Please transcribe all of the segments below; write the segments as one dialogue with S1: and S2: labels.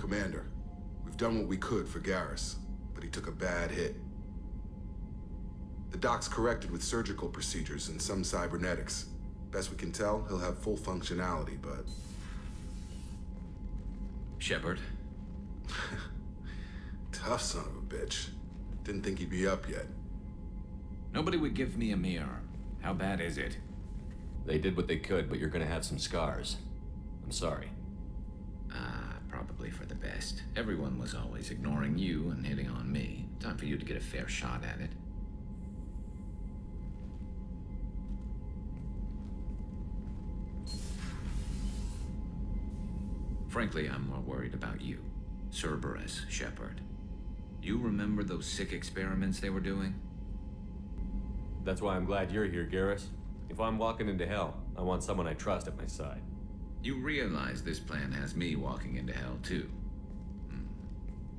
S1: Commander, we've done what we could for Garrus, but he took a bad hit. The doc's corrected with surgical procedures and some cybernetics. Best we can tell, he'll have full functionality, but...
S2: Shepard?
S1: Tough son of a bitch. Didn't think he'd be up yet.
S2: Nobody would give me a mirror. How bad is it?
S3: They did what they could, but you're gonna have some scars. I'm sorry.
S2: Probably for the best. Everyone was always ignoring you and hitting on me. Time for you to get a fair shot at it. Frankly, I'm more worried about you. Cerberus, Shepard. You remember those sick experiments they were doing?
S3: That's why I'm glad you're here, Garrus. If I'm walking into hell, I want someone I trust at my side.
S2: You realize this plan has me walking into hell, too.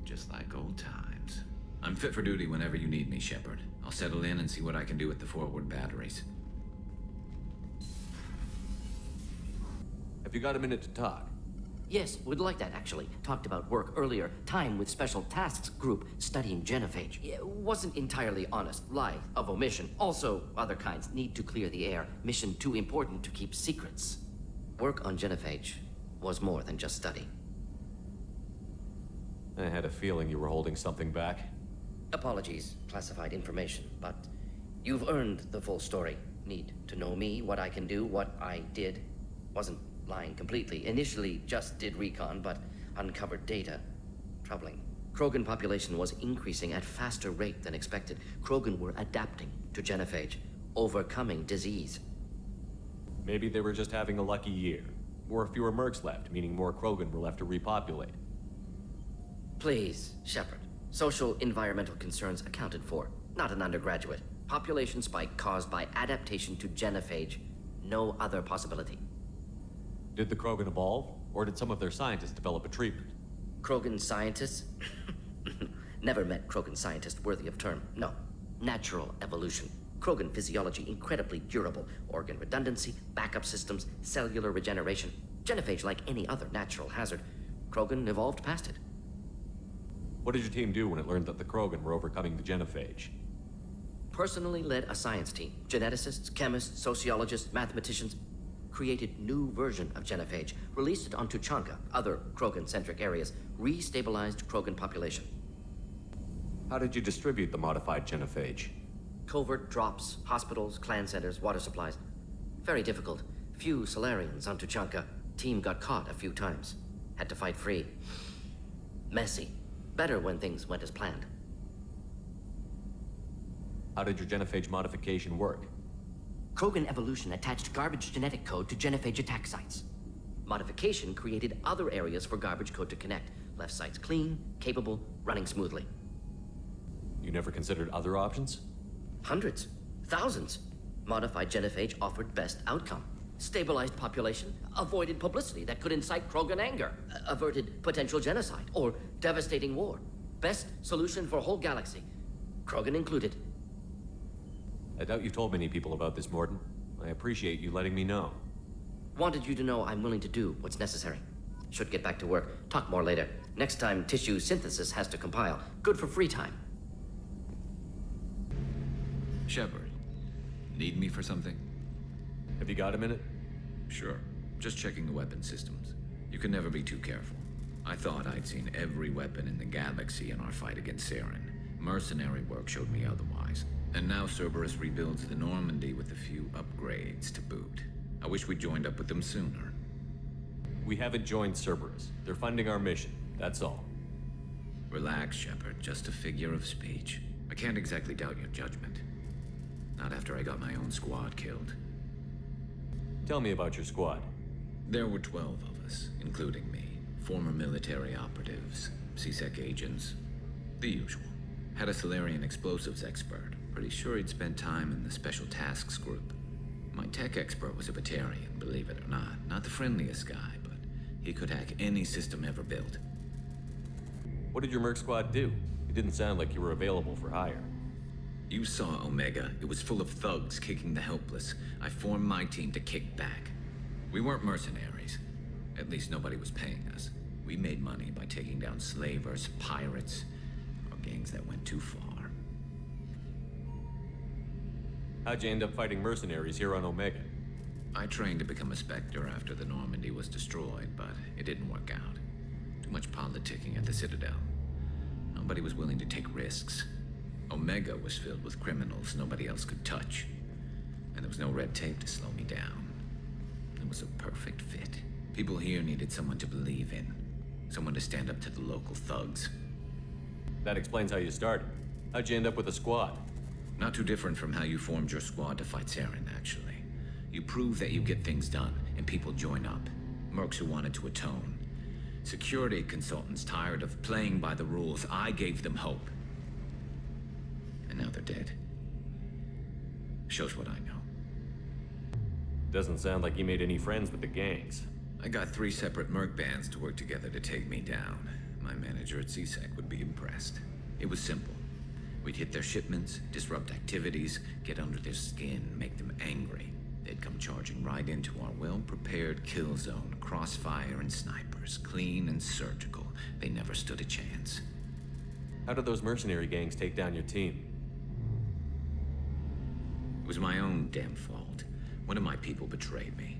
S2: Just like old times. I'm fit for duty whenever you need me, Shepard. I'll settle in and see what I can do with the forward batteries.
S3: Have you got a minute to talk?
S4: Yes, would like that, actually. Talked about work earlier. Time with Special Tasks Group studying genophage. It wasn't entirely honest. Lie of omission. Also, other kinds. Need to clear the air. Mission too important to keep secrets. Work on genophage was more than just study.
S3: I had a feeling you were holding something back.
S4: Apologies, classified information, but you've earned the full story. Need to know me, what I can do, what I did. Wasn't lying completely. Initially just did recon, but uncovered data. Troubling. Krogan population was increasing at faster rate than expected. Krogan were adapting to genophage, overcoming disease.
S3: Maybe they were just having a lucky year. Or fewer mercs left, meaning more Krogan were left to repopulate.
S4: Please, Shepard. Social environmental concerns accounted for. Not an undergraduate. Population spike caused by adaptation to genophage. No other possibility.
S3: Did the Krogan evolve? Or did some of their scientists develop a treatment?
S4: Krogan scientists? Never met Krogan scientist worthy of term. No. Natural evolution. Krogan physiology incredibly durable. Organ redundancy, backup systems, cellular regeneration. Genophage like any other natural hazard. Krogan evolved past it.
S3: What did your team do when it learned that the Krogan were overcoming the genophage?
S4: Personally led a science team. Geneticists, chemists, sociologists, mathematicians. Created new version of genophage. Released it on Tuchanka, other Krogan-centric areas. Restabilized Krogan population.
S3: How did you distribute the modified genophage?
S4: Covert drops, hospitals, clan centers, water supplies. Very difficult. Few Solarians on Tuchanka. Team got caught a few times. Had to fight free. Messy. Better when things went as planned.
S3: How did your genophage modification work?
S4: Krogan evolution attached garbage genetic code to genophage attack sites. Modification created other areas for garbage code to connect. Left sites clean, capable, running smoothly.
S3: You never considered other options?
S4: Hundreds. Thousands. Modified genophage offered best outcome. Stabilized population, avoided publicity that could incite Krogan anger, averted potential genocide, or devastating war. Best solution for whole galaxy. Krogan included.
S3: I doubt you've told many people about this, Mordin. I appreciate you letting me know.
S4: Wanted you to know I'm willing to do what's necessary. Should get back to work. Talk more later. Next time tissue synthesis has to compile. Good for free time.
S2: Shepard, need me for something?
S3: Have you got a minute?
S2: Sure. Just checking the weapon systems. You can never be too careful. I thought I'd seen every weapon in the galaxy in our fight against Saren. Mercenary work showed me otherwise. And now Cerberus rebuilds the Normandy with a few upgrades to boot. I wish we'd joined up with them sooner.
S3: We haven't joined Cerberus. They're funding our mission, that's all.
S2: Relax, Shepard. Just a figure of speech. I can't exactly doubt your judgment. Not after I got my own squad killed.
S3: Tell me about your squad.
S2: There were 12 of us, including me. Former military operatives, CSEC agents, the usual. Had a Solarian explosives expert. Pretty sure he'd spent time in the Special Tasks Group. My tech expert was a Batarian, believe it or not. Not the friendliest guy, but he could hack any system ever built.
S3: What did your merc squad do? It didn't sound like you were available for hire.
S2: You saw Omega. It was full of thugs kicking the helpless. I formed my team to kick back. We weren't mercenaries. At least nobody was paying us. We made money by taking down slavers, pirates, or gangs that went too far.
S3: How'd you end up fighting mercenaries here on Omega?
S2: I trained to become a Spectre after the Normandy was destroyed, but it didn't work out. Too much politicking at the Citadel. Nobody was willing to take risks. Omega was filled with criminals nobody else could touch. And there was no red tape to slow me down. It was a perfect fit. People here needed someone to believe in. Someone to stand up to the local thugs.
S3: That explains how you started. How'd you end up with a squad?
S2: Not too different from how you formed your squad to fight Saren, actually. You prove that you get things done, and people join up. Mercs who wanted to atone. Security consultants tired of playing by the rules. I gave them hope. And now they're dead. Shows what I know.
S3: Doesn't sound like you made any friends with the gangs.
S2: I got 3 separate merc bands to work together to take me down. My manager at CSEC would be impressed. It was simple. We'd hit their shipments, disrupt activities, get under their skin, make them angry. They'd come charging right into our well-prepared kill zone, crossfire and snipers, clean and surgical. They never stood a chance.
S3: How did those mercenary gangs take down your team?
S2: It was my own damn fault. One of my people betrayed me.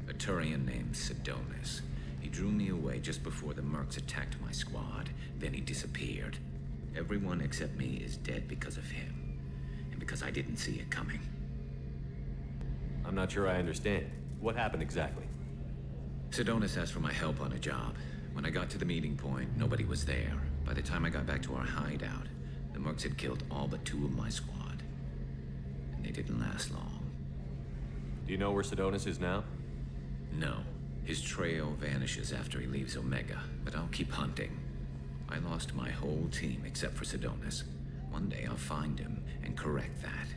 S2: A Turian named Sidonis. He drew me away just before the mercs attacked my squad. Then he disappeared. Everyone except me is dead because of him. And because I didn't see it coming.
S3: I'm not sure I understand. What happened exactly?
S2: Sidonis asked for my help on a job. When I got to the meeting point, nobody was there. By the time I got back to our hideout, the mercs had killed all but 2 of my squad. And they didn't last long.
S3: Do you know where Sidonis is now?
S2: No. His trail vanishes after he leaves Omega, but I'll keep hunting. I lost my whole team except for Sidonis. One day I'll find him and correct that.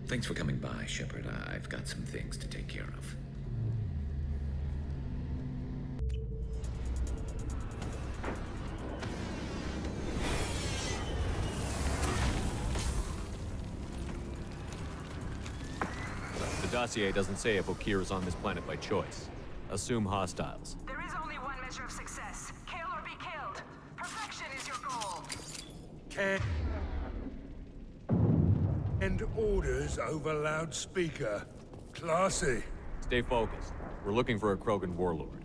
S2: Thanks for coming by, Shepard. I've got some things to take care of.
S3: The dossier doesn't say if Okir is on this planet by choice. Assume hostiles.
S5: There is only one measure of success. Kill or be killed. Perfection is your goal.
S6: And orders over loudspeaker. Classy.
S3: Stay focused. We're looking for a Krogan warlord.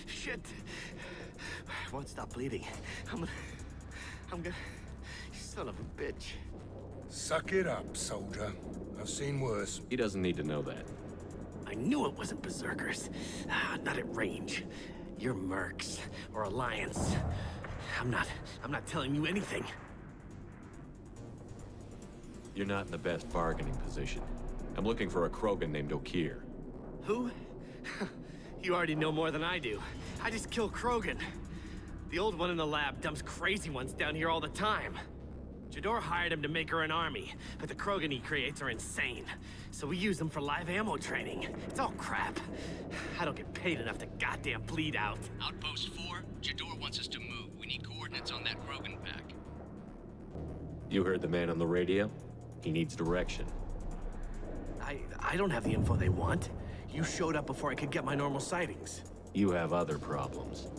S7: Shit. I won't stop bleeding. I'm gonna... Son of a bitch.
S6: Suck it up, soldier. I've seen worse.
S3: He doesn't need to know that.
S7: I knew it wasn't berserkers. Not at range. You're mercs or Alliance. I'm not telling you anything.
S3: You're not in the best bargaining position. I'm looking for a Krogan named Okir.
S7: Who? You already know more than I do. I just kill Krogan. The old one in the lab dumps crazy ones down here all the time. Jador hired him to make her an army, but the Krogan he creates are insane. So we use them for live ammo training. It's all crap. I don't get paid enough to goddamn bleed out.
S8: Outpost 4, Jador wants us to move. We need coordinates on that Krogan pack.
S3: You heard the man on the radio? He needs direction.
S7: I don't have the info they want. You showed up before I could get my normal sightings.
S3: You have other problems.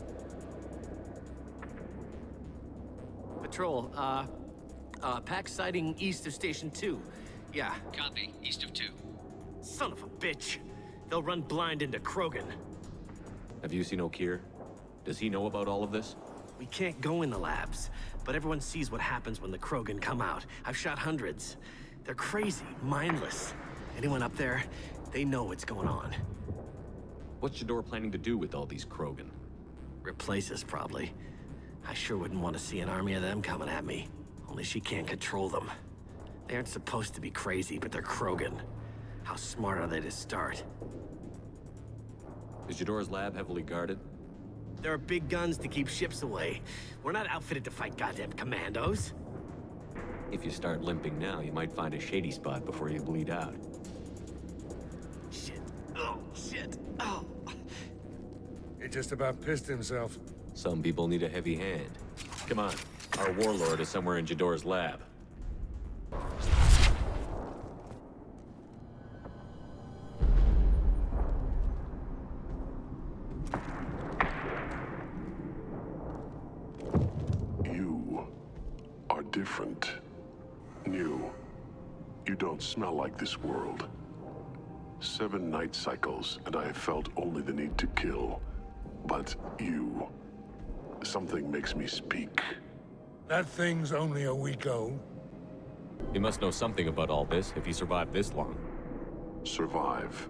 S7: Patrol, pack sighting east of Station 2. Yeah.
S8: Copy. East of 2.
S7: Son of a bitch. They'll run blind into Krogan.
S3: Have you seen Okir? Does he know about all of this?
S7: We can't go in the labs, but everyone sees what happens when the Krogan come out. I've shot hundreds. They're crazy, mindless. Anyone up there, they know what's going on.
S3: What's Jador planning to do with all these Krogan?
S7: Replace us, probably. I sure wouldn't want to see an army of them coming at me. Only she can't control them. They aren't supposed to be crazy, but they're Krogan. How smart are they to start?
S3: Is Jador's lab heavily guarded?
S7: There are big guns to keep ships away. We're not outfitted to fight goddamn commandos.
S3: If you start limping now, you might find a shady spot before you bleed out.
S7: Shit. Oh, shit. Oh.
S6: He just about pissed himself.
S3: Some people need a heavy hand. Come on. Our warlord is somewhere in Jador's lab.
S9: are different. New. You don't smell like this world. 7 night cycles, and I have felt only the need to kill. But you... something makes me speak.
S6: That thing's only a week old.
S3: He must know something about all this if he survived this long.
S9: Survive.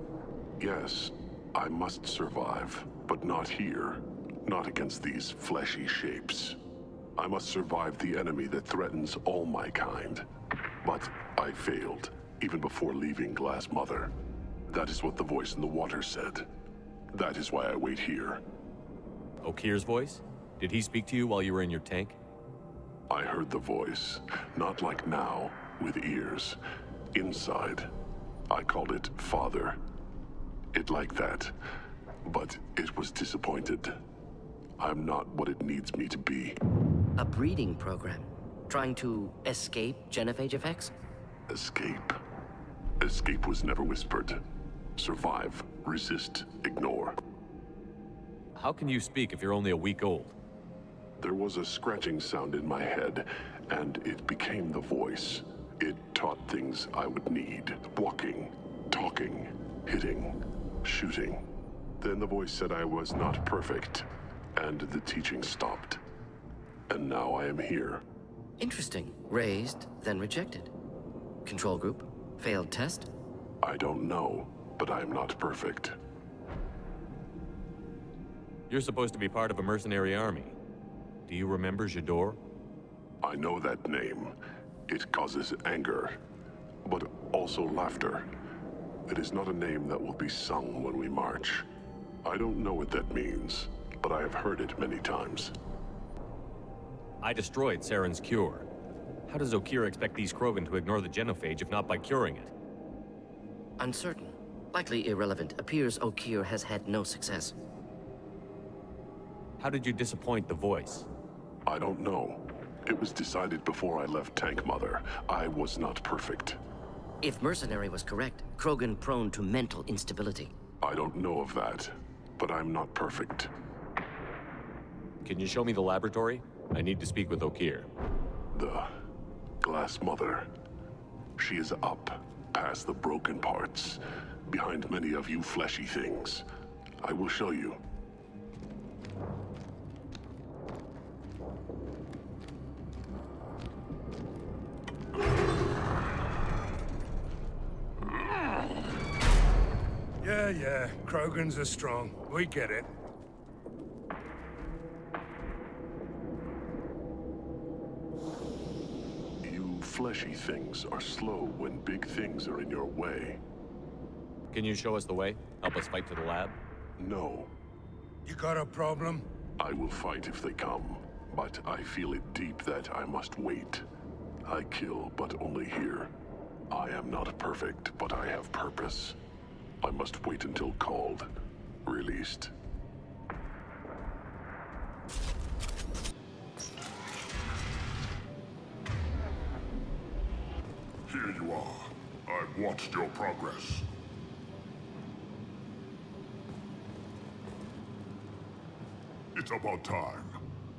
S9: Yes, I must survive, but not here. Not against these fleshy shapes. I must survive the enemy that threatens all my kind. But I failed, even before leaving Glass Mother. That is what the voice in the water said. That is why I wait here.
S3: Okir's voice? Did he speak to you while you were in your tank?
S9: I heard the voice, not like now, with ears. Inside. I called it Father. It like that, but it was disappointed. I'm not what it needs me to be.
S4: A breeding program? Trying to escape genophage effects?
S9: Escape. Escape was never whispered. Survive, resist, ignore.
S3: How can you speak if you're only a week old?
S9: There was a scratching sound in my head, and it became the voice. It taught things I would need. Walking, talking, hitting, shooting. Then the voice said I was not perfect, and the teaching stopped. And now I am here.
S4: Interesting. Raised, then rejected. Control group? Failed test?
S9: I don't know, but I am not perfect.
S3: You're supposed to be part of a mercenary army. Do you remember Jador?
S9: I know that name. It causes anger, but also laughter. It is not a name that will be sung when we march. I don't know what that means, but I have heard it many times.
S3: I destroyed Saren's cure. How does Okir expect these Krogan to ignore the genophage if not by curing it?
S4: Uncertain. Likely irrelevant. Appears Okir has had no success.
S3: How did you disappoint the voice?
S9: I don't know. It was decided before I left Tank Mother. I was not perfect.
S4: If Mercenary was correct, Krogan prone to mental instability.
S9: I don't know of that, but I'm not perfect.
S3: Can you show me the laboratory? I need to speak with Okir.
S9: The Glass Mother. She is up, past the broken parts, behind many of you fleshy things. I will show you.
S6: Yeah, Krogans are strong. We get it.
S9: You fleshy things are slow when big things are in your way.
S3: Can you show us the way? Help us fight to the lab?
S9: No,
S6: You got a problem?
S9: I will fight if they come, but I feel it deep that I must wait. I kill, but only here. I am not perfect, but I have purpose. I must wait until called, released.
S10: Here you are. I've watched your progress. It's about time.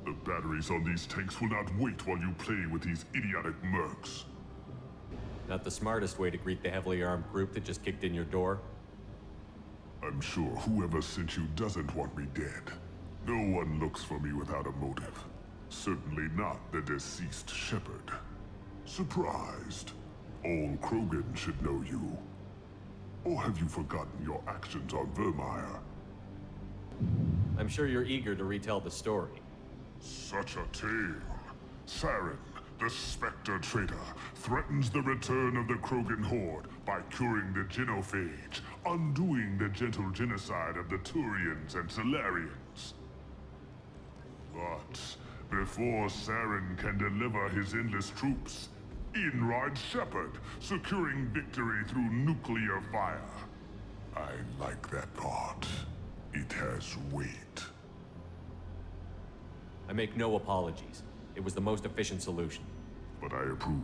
S10: The batteries on these tanks will not wait while you play with these idiotic mercs.
S3: Not the smartest way to greet the heavily armed group that just kicked in your door.
S10: I'm sure whoever sent you doesn't want me dead. No one looks for me without a motive. Certainly not the deceased Shepherd. Surprised? All Krogan should know you. Or have you forgotten your actions on Vermeer?
S3: I'm sure you're eager to retell the story.
S10: Such a tale. Saren, the Spectre traitor, threatens the return of the Krogan horde by curing the genophage, undoing the gentle genocide of the Turians and Solarians. But before Saren can deliver his endless troops, in rides Shepherd, securing victory through nuclear fire. I like that part. It has weight.
S3: I make no apologies. It was the most efficient solution.
S10: But I approve.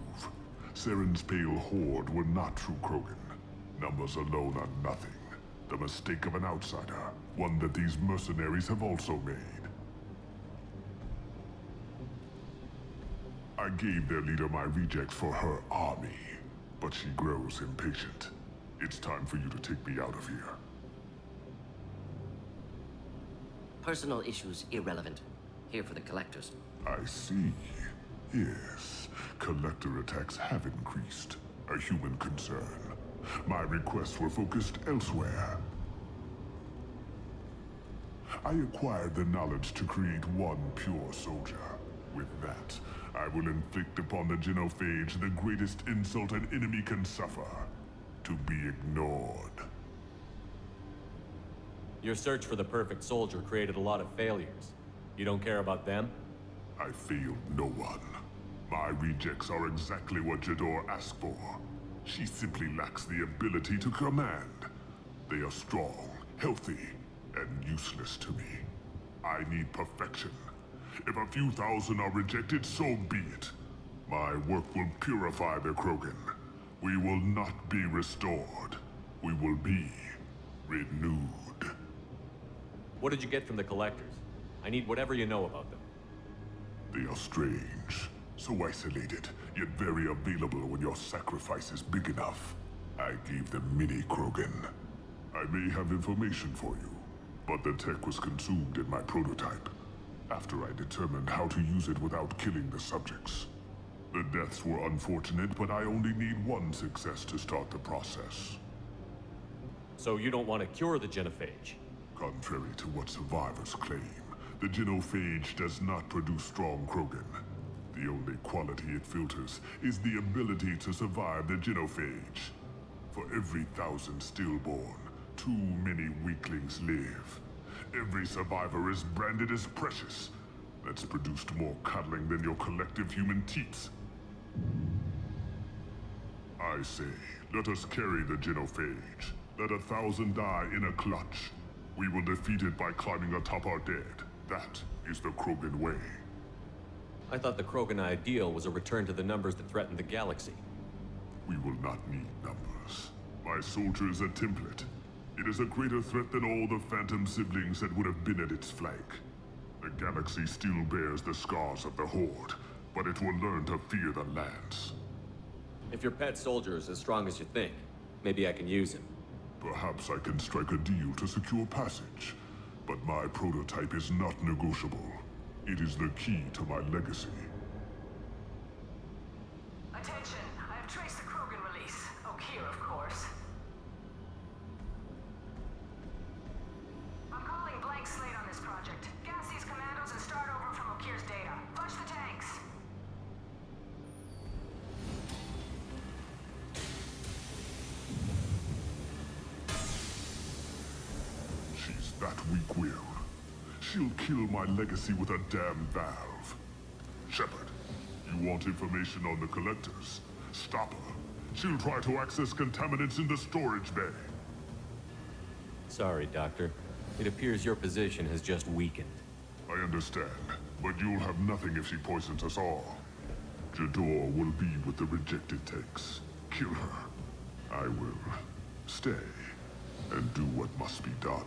S10: Saren's pale horde were not true Krogan. Numbers alone are nothing. The mistake of an outsider, one that these mercenaries have also made. I I gave their leader my rejects for her army, but she grows impatient. It's time for you to take me out of here.
S4: Personal issues irrelevant. Here for the collectors.
S10: I see. Yes, collector attacks have increased. A human concern. My requests were focused elsewhere. I acquired the knowledge to create one pure soldier. With that, I will inflict upon the genophage the greatest insult an enemy can suffer. To be ignored.
S3: Your search for the perfect soldier created a lot of failures. You don't care about them?
S10: I failed no one. My rejects are exactly what Jador asked for. She simply lacks the ability to command. They are strong, healthy, and useless to me. I need perfection. If a few thousand are rejected, so be it. My work will purify the Krogan. We will not be restored. We will be renewed.
S3: What did you get from the collectors? I need whatever you know about them.
S10: They are strange. So isolated, yet very available when your sacrifice is big enough. I gave them mini Krogan. I may have information for you, but the tech was consumed in my prototype, after I determined how to use it without killing the subjects. The deaths were unfortunate, but I only need one success to start the process.
S3: So you don't want to cure the genophage?
S10: Contrary to what survivors claim, the genophage does not produce strong Krogan. The only quality it filters is the ability to survive the genophage. For every 1,000 stillborn, too many weaklings live. Every survivor is branded as precious. That's produced more cuddling than your collective human teats. I say, let us carry the genophage. Let 1,000 die in a clutch. We will defeat it by climbing atop our dead. That is the Krogan way.
S3: I thought the Krogan ideal was a return to the numbers that threatened the galaxy.
S10: We will not need numbers. My soldier is a template. It is a greater threat than all the Phantom siblings that would have been at its flank. The galaxy still bears the scars of the Horde, but it will learn to fear the lands.
S3: If your pet soldier is as strong as you think, maybe I can use him.
S10: Perhaps I can strike a deal to secure passage, but my prototype is not negotiable. It is the key to my legacy.
S5: Attention, I have traced the Krogan release. Okeer, of course. I'm calling blank slate on this project. Gas these commandos and start over from Okeer's data. Flush the tanks.
S10: She's that weak-willed. She'll kill my legacy with a damn valve. Shepard, you want information on the collectors? Stop her. She'll try to access contaminants in the storage bay.
S3: Sorry, Doctor. It appears your position has just weakened.
S10: I understand, but you'll have nothing if she poisons us all. Jador will be with the rejected tanks. Kill her. I will stay and do what must be done.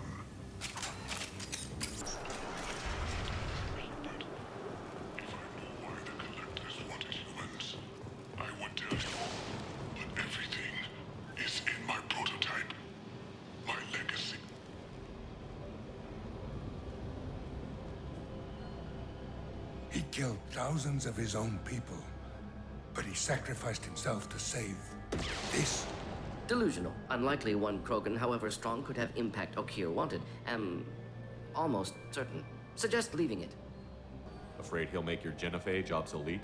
S6: He killed thousands of his own people, but he sacrificed himself to save this.
S4: Delusional. Unlikely one Krogan, however strong, could have impact Okeer wanted. Am almost certain. Suggest leaving it.
S3: Afraid he'll make your genophage obsolete?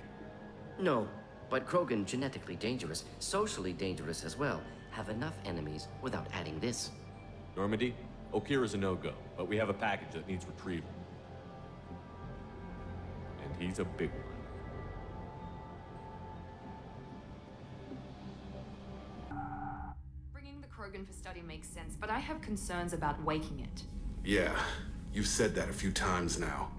S4: No, but Krogan genetically dangerous, socially dangerous as well. Have enough enemies without adding this.
S3: Normandy, Okeer is a no-go, but we have a package that needs retrieval. And he's a big one.
S11: Bringing the Krogan for study makes sense, but I have concerns about waking it.
S1: Yeah, you've said that a few times now.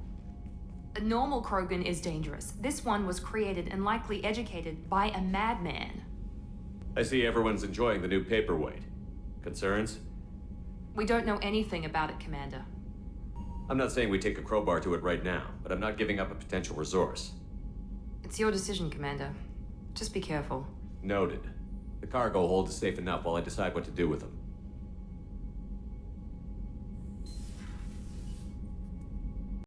S11: A normal Krogan is dangerous. This one was created and likely educated by a madman.
S3: I see everyone's enjoying the new paperweight. Concerns?
S11: We don't know anything about it, Commander.
S3: I'm not saying we take a crowbar to it right now, but I'm not giving up a potential resource.
S11: It's your decision, Commander. Just be careful.
S3: Noted. The cargo hold is safe enough while I decide what to do with them.